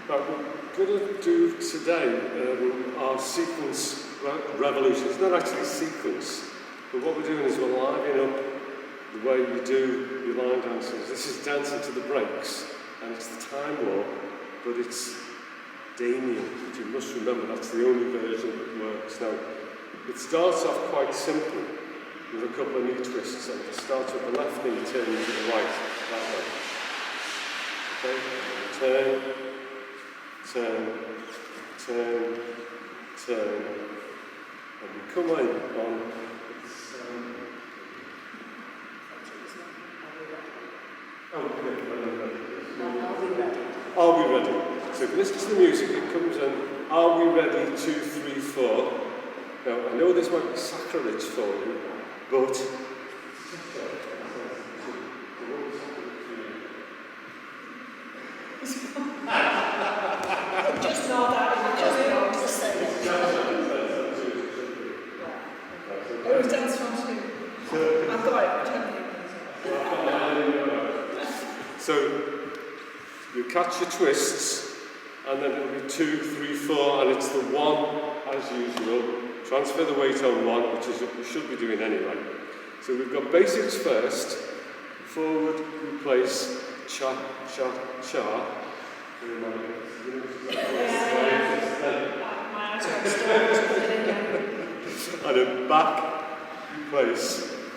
Right, we're going to do today our sequence revolution. It's not actually a sequence, but what we're doing is we're livening up the way you do your line dances. This is dancing to the breaks, and it's the time walk, but it's Damian. But you must remember that's the only version that works. Now, it starts off quite simply with a couple of knee twists, and it starts with the left knee turning to the right, that way. Okay, turn, turn, turn, turn, and we come in on Are we ready? So if you listen to the music, it comes in, are we ready? 2, 3, 4. Now, I know this might be sacrilege for you, but just know that, just know to say it. It was dance from two. I've got it. So you catch your twists, and then it'll be 2, 3, 4, and it's the 1 as usual. Transfer the weight on 1, which is what you should be doing anyway. So we've got basics first. Forward, replace, cha, cha, cha. And then back, replace,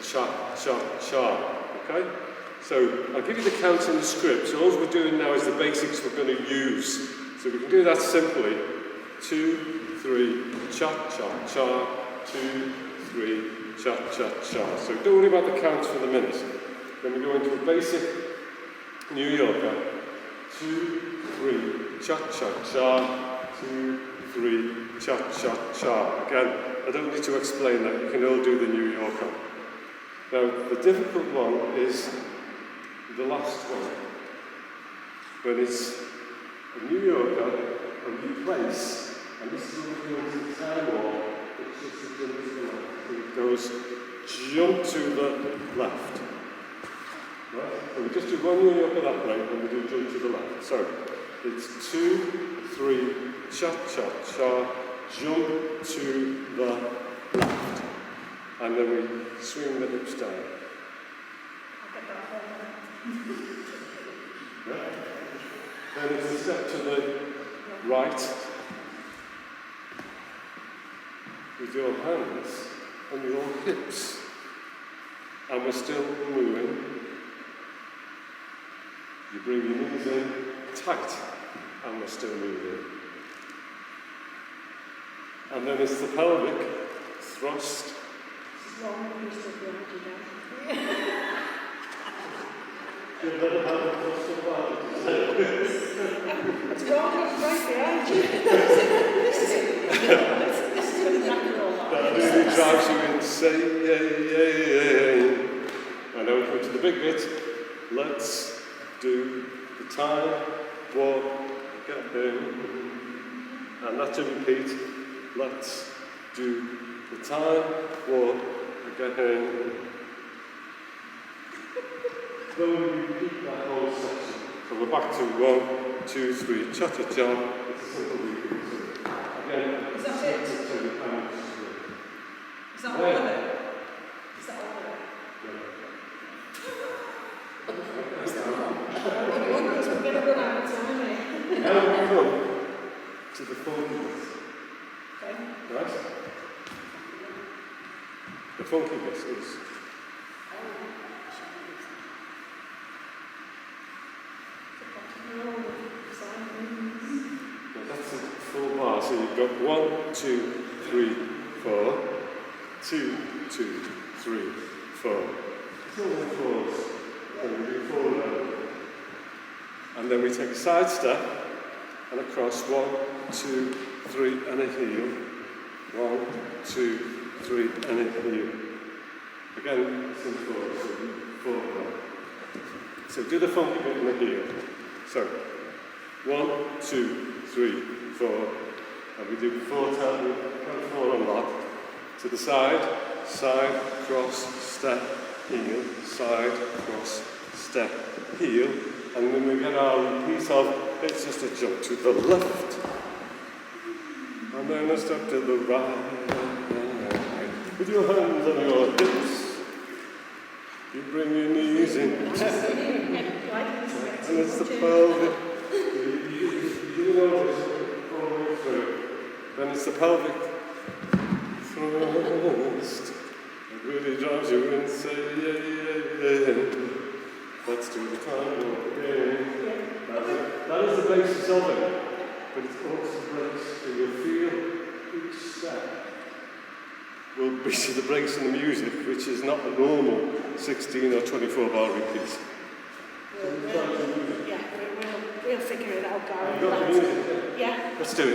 cha, cha, cha. Okay? So I'll give you the counts in the script. So all we're doing now is the basics we're going to use. So we can do that simply. 2, 3, cha, cha, cha. 2, 3, cha, cha, cha. So don't worry about the counts for the minute. Then we go into a basic New Yorker. 2, 3, cha, cha, cha. 2, 3, cha, cha, cha. Again, I don't need to explain that. You can all do the New Yorker. Now, the difficult one is the last one, when it's a New Yorker and you place, and this is what we're doing to the time walk, it's just a jump to the left. It goes jump to the left. Right? So we just do one New Yorker that way, and we do jump to the left. So it's 2, 3, cha, cha, cha, jump to the left. And then we swing the hips down. Yeah. Then it's a step to the right with your hands on your hips. And we're still moving. You bring your knees in tight, and we're still moving. And then it's the pelvic thrust. You've never had a thrust so bad. It's wrong, it's right behind you. This is going to knacker all that. That really drives you insane. And now we come to the big bit. Let's do the time walk again. And that's a repeat. Let's do the time walk again. Then we repeat that whole section. So we're back to 1, 2, 3, cha cha cha. It's a simple repeat. Again, is that it? Is that all of it? Is that all of it? Yeah. Is that all? We're going to run out of time, aren't we? Now we come to the funky bit. Okay. Right? The funky bit is. That's a full bar. So you've got 1, 2, 3, 4. 2, 2, 3, 4. It's all in fours. And we do 4 around. And then we take a side step and across 1, 2, 3, and a heel. 1, 2, 3, and a heel. Again, it's in fours. So we do 4 around. So do the funky bit in the heel. So 1, 2, 3, 4, and we do 4 times, we put 4 on that. To the side, side, cross, step, heel, side, cross, step, heel, and then we get our repeat of it's just a jump to the left. And then a step to the right. With your hands on your hips, you bring your knees in. And it's the pelvic. You notice all the way through. Then it's the pelvic thrust. It really drives you in. Say yeah, yeah, yeah. Let's do the triangle again. That is the basis of it. But it's also the brakes. So you'll feel each step will be the breaks in the music, which is not a normal 16 or 24 bar repeat. We'll figure it out, Gary. You've got the music. Yeah. Let's do it.